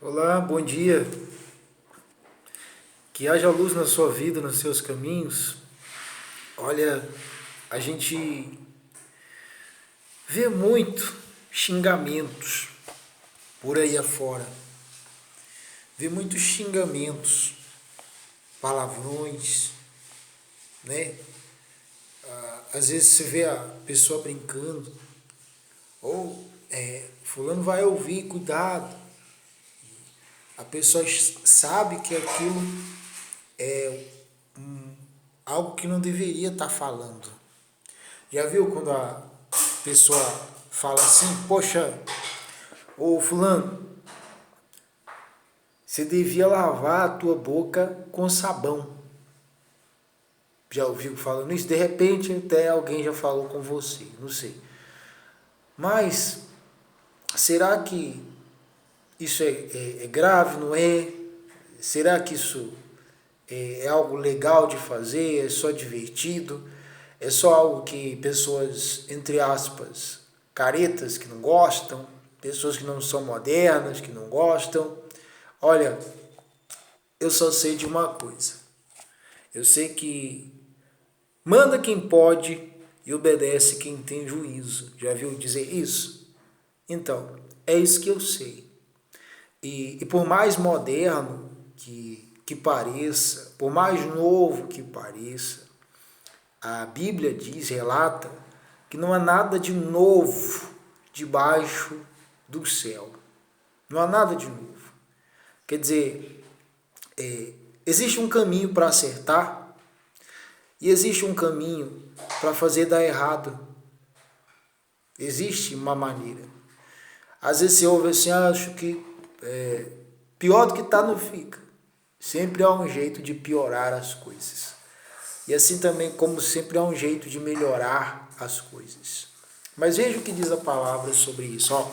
Olá, bom dia. Que haja luz na sua vida, nos seus caminhos. Olha, a gente vê muito xingamentos por aí afora. Vê muitos xingamentos, palavrões, né? Às vezes você vê a pessoa brincando, ou fulano vai ouvir, cuidado. A pessoa sabe que aquilo é algo que não deveria estar falando. Já viu quando a pessoa fala assim, poxa, ô fulano, você devia lavar a tua boca com sabão. Já ouviu falando isso? De repente até alguém já falou com você, não sei. Mas será que isso é grave, não é? Será que isso é algo legal de fazer? É só divertido? É só algo que pessoas, entre aspas, caretas que não gostam, pessoas que não são modernas, que não gostam? Olha, eu só sei de uma coisa. Eu sei que manda quem pode e obedece quem tem juízo. Já viu dizer isso? Então, é isso que eu sei. E por mais moderno que pareça, por mais novo que pareça, a Bíblia diz, relata, que não há nada de novo debaixo do céu. Não há nada de novo. Quer dizer, existe um caminho para acertar e existe um caminho para fazer dar errado. Existe uma maneira. Às vezes você ouve assim, acho que pior do que está não fica. Sempre há um jeito de piorar as coisas. E assim também, como sempre, há um jeito de melhorar as coisas. Mas veja o que diz a palavra sobre isso. Ó.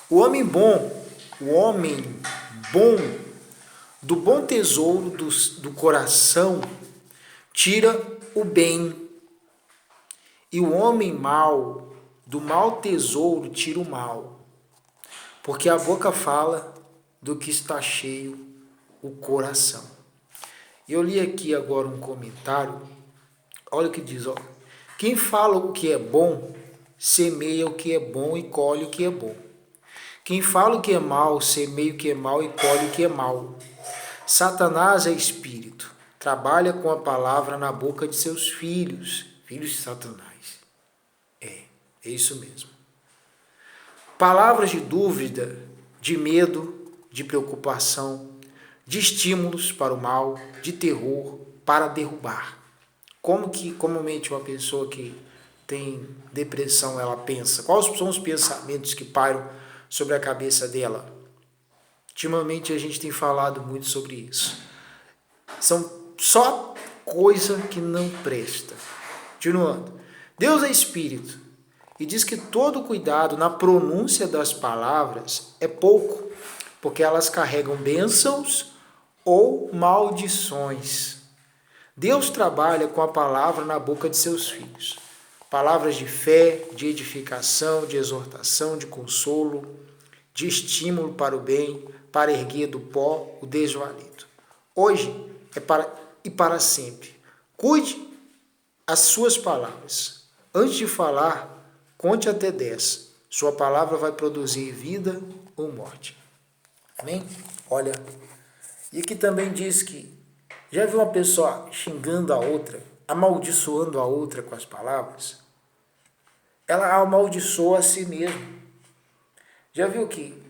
O homem bom, do bom tesouro do coração, tira o bem. E o homem mau, do mau tesouro, tira o mal. Porque a boca fala do que está cheio o coração. Eu li aqui agora um comentário, olha o que diz, ó. Quem fala o que é bom, semeia o que é bom e colhe o que é bom. Quem fala o que é mal, semeia o que é mal e colhe o que é mal. Satanás é espírito, trabalha com a palavra na boca de seus filhos, filhos de Satanás. É isso mesmo. Palavras de dúvida, de medo, de preocupação, de estímulos para o mal, de terror, para derrubar. Como que comumente uma pessoa que tem depressão ela pensa? Quais são os pensamentos que pairam sobre a cabeça dela? Ultimamente a gente tem falado muito sobre isso. São só coisa que não presta. Continuando. Deus é espírito e diz que todo cuidado na pronúncia das palavras é pouco, porque elas carregam bênçãos ou maldições. Deus trabalha com a palavra na boca de seus filhos. Palavras de fé, de edificação, de exortação, de consolo, de estímulo para o bem, para erguer do pó o desvalido. Hoje e para sempre. Cuide as suas palavras. Antes de falar, conte até 10. Sua palavra vai produzir vida ou morte. Amém? Olha, e aqui também diz que já viu uma pessoa xingando a outra, amaldiçoando a outra com as palavras? Ela amaldiçoa a si mesma. Já viu que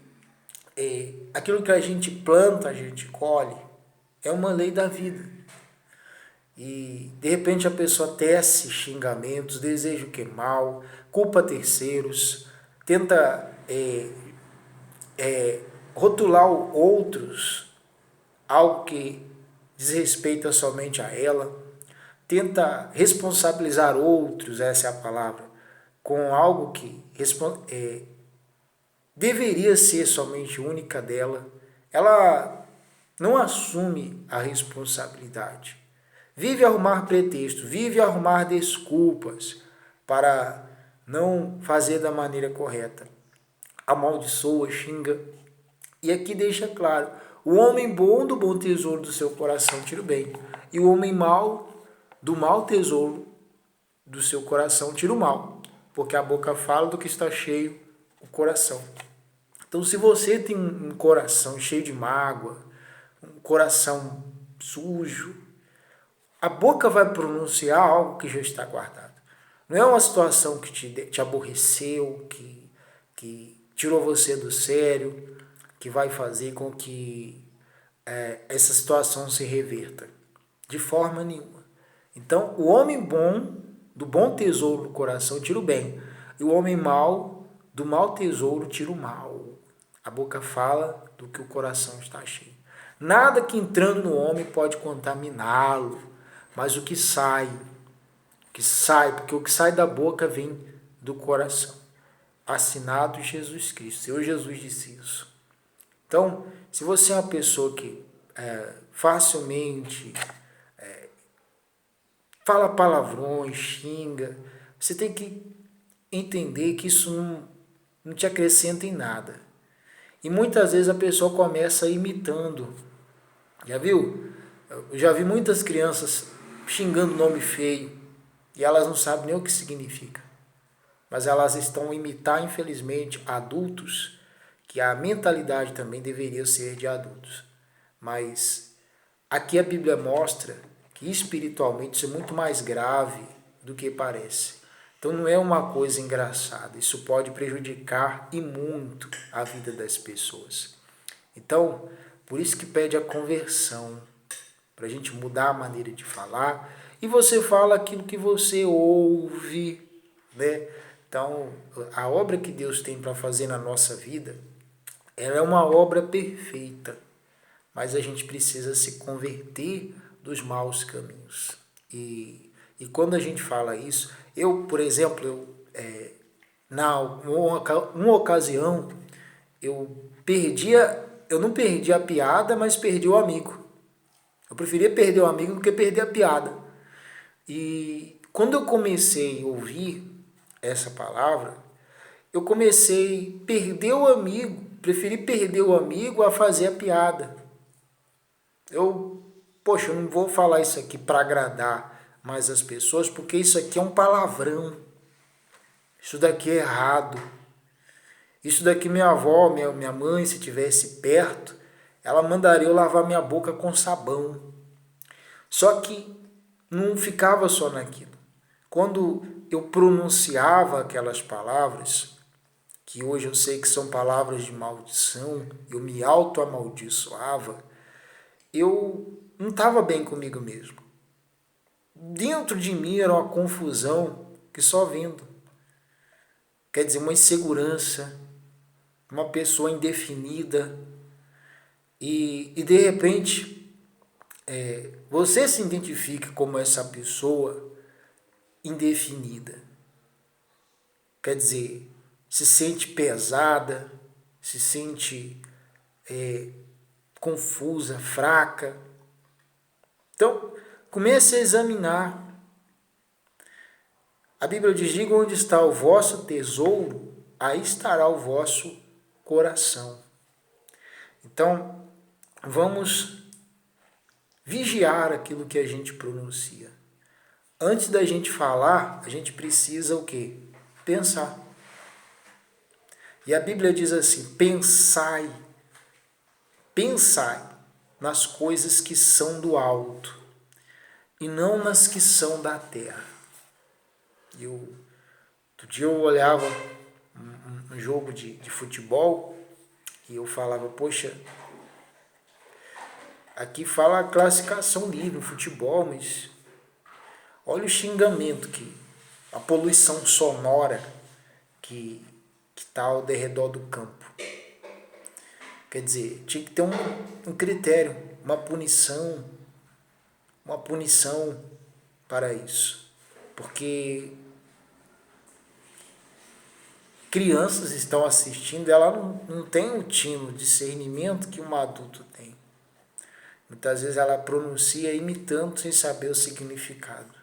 aquilo que a gente planta, a gente colhe? É uma lei da vida. E de repente a pessoa tece xingamentos, deseja o que é mal, culpa terceiros, tenta rotular outros, algo que desrespeita somente a ela, tenta responsabilizar outros, essa é a palavra, com algo que deveria ser somente única dela. Ela não assume a responsabilidade. Vive a arrumar pretextos, vive a arrumar desculpas para não fazer da maneira correta. Amaldiçoa, xinga, E aqui deixa claro, o homem bom do bom tesouro do seu coração tira o bem, e o homem mau do mau tesouro do seu coração tira o mal, porque a boca fala do que está cheio o coração. Então, se você tem um coração cheio de mágoa, um coração sujo, a boca vai pronunciar algo que já está guardado. Não é uma situação que te aborreceu, que tirou você do sério, que vai fazer com que essa situação se reverta. De forma nenhuma. Então, o homem bom, do bom tesouro do coração, tira o bem. E o homem mau, do mau tesouro, tira o mal. A boca fala do que o coração está cheio. Nada que entrando no homem pode contaminá-lo, mas o que sai, porque o que sai da boca vem do coração. Assinado Jesus Cristo. Senhor Jesus disse isso. Então, se você é uma pessoa que facilmente fala palavrões, xinga, você tem que entender que isso não te acrescenta em nada. E muitas vezes a pessoa começa imitando. Já viu? Eu já vi muitas crianças xingando nome feio e elas não sabem nem o que significa. Mas elas estão a imitar, infelizmente, adultos que a mentalidade também deveria ser de adultos. Mas aqui a Bíblia mostra que espiritualmente isso é muito mais grave do que parece. Então não é uma coisa engraçada, isso pode prejudicar e muito a vida das pessoas. Então, por isso que pede a conversão, para a gente mudar a maneira de falar, e você fala aquilo que você ouve, né? Então, a obra que Deus tem para fazer na nossa vida, ela é uma obra perfeita, mas a gente precisa se converter dos maus caminhos. E quando a gente fala isso, eu, por exemplo, uma ocasião, eu não perdi a piada, mas perdi o amigo. Eu preferia perder o amigo do que perder a piada. E quando eu comecei a ouvir essa palavra, eu comecei a perder o amigo, preferi perder o amigo a fazer a piada. Eu não vou falar isso aqui para agradar mais as pessoas, porque isso aqui é um palavrão. Isso daqui é errado. Isso daqui minha avó, minha mãe, se tivesse perto, ela mandaria eu lavar minha boca com sabão. Só que não ficava só naquilo. Quando eu pronunciava aquelas palavras, que hoje eu sei que são palavras de maldição, eu me auto-amaldiçoava, eu não estava bem comigo mesmo. Dentro de mim era uma confusão que só vindo. Quer dizer, uma insegurança, uma pessoa indefinida. E de repente, você se identifica como essa pessoa indefinida. Quer dizer, se sente pesada, se sente confusa, fraca. Então, comece a examinar. A Bíblia diz, diga onde está o vosso tesouro, aí estará o vosso coração. Então, vamos vigiar aquilo que a gente pronuncia. Antes da gente falar, a gente precisa o quê? Pensar. E a Bíblia diz assim, pensai nas coisas que são do alto e não nas que são da terra. Outro dia eu olhava um jogo de futebol e eu falava, poxa, aqui fala a classificação livre no futebol, mas olha o xingamento, a poluição sonora que está ao redor do campo. Quer dizer, tinha que ter um critério, uma punição para isso. Porque crianças estão assistindo, ela não tem o tino, o discernimento que um adulto tem. Muitas vezes ela pronuncia imitando sem saber o significado.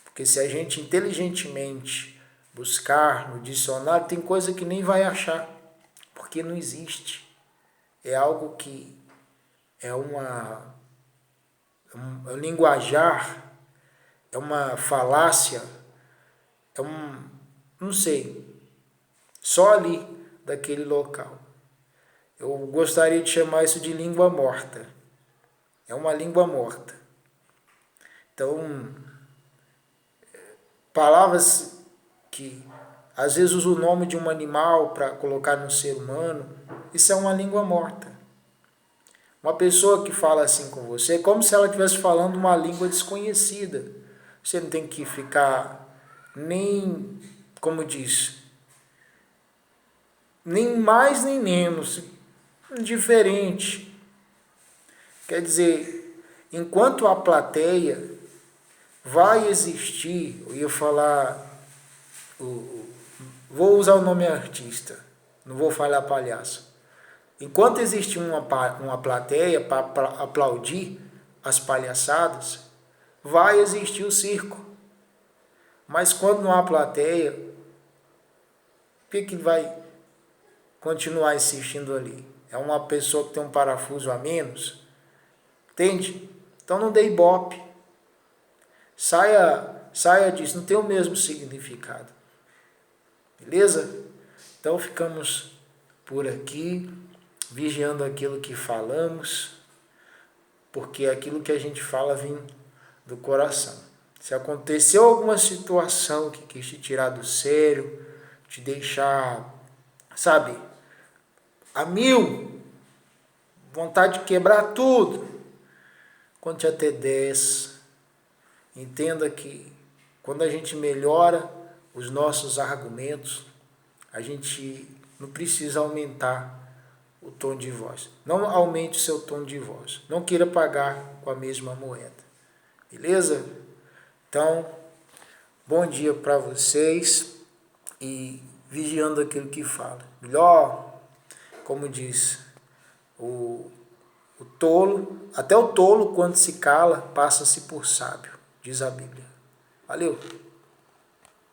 Porque se a gente inteligentemente buscar no dicionário, tem coisa que nem vai achar, porque não existe. é algo que é um linguajar, é uma falácia, não sei, só ali daquele local. Eu gostaria de chamar isso de língua morta. É uma língua morta. Então, palavras que às vezes usam o nome de um animal para colocar no ser humano, isso é uma língua morta. Uma pessoa que fala assim com você é como se ela estivesse falando uma língua desconhecida. Você não tem que ficar nem, como diz, nem mais nem menos, indiferente. Quer dizer, enquanto a plateia vai existir, eu ia falar, vou usar o nome artista, não vou falar palhaço. Enquanto existir uma plateia para aplaudir as palhaçadas, vai existir o circo. Mas quando não há plateia, o que vai continuar insistindo ali? É uma pessoa que tem um parafuso a menos? Entende? Então não dê ibope. Saia disso, não tem o mesmo significado. Beleza? Então ficamos por aqui, vigiando aquilo que falamos, porque aquilo que a gente fala vem do coração. Se aconteceu alguma situação que quis te tirar do sério, te deixar, sabe, a mil, vontade de quebrar tudo, conte até 10. Entenda que quando a gente melhora os nossos argumentos, a gente não precisa aumentar o tom de voz. Não aumente o seu tom de voz. Não queira pagar com a mesma moeda. Beleza? Então, bom dia para vocês e vigiando aquilo que fala. Melhor, como diz o tolo, até o tolo quando se cala, passa-se por sábio, diz a Bíblia. Valeu!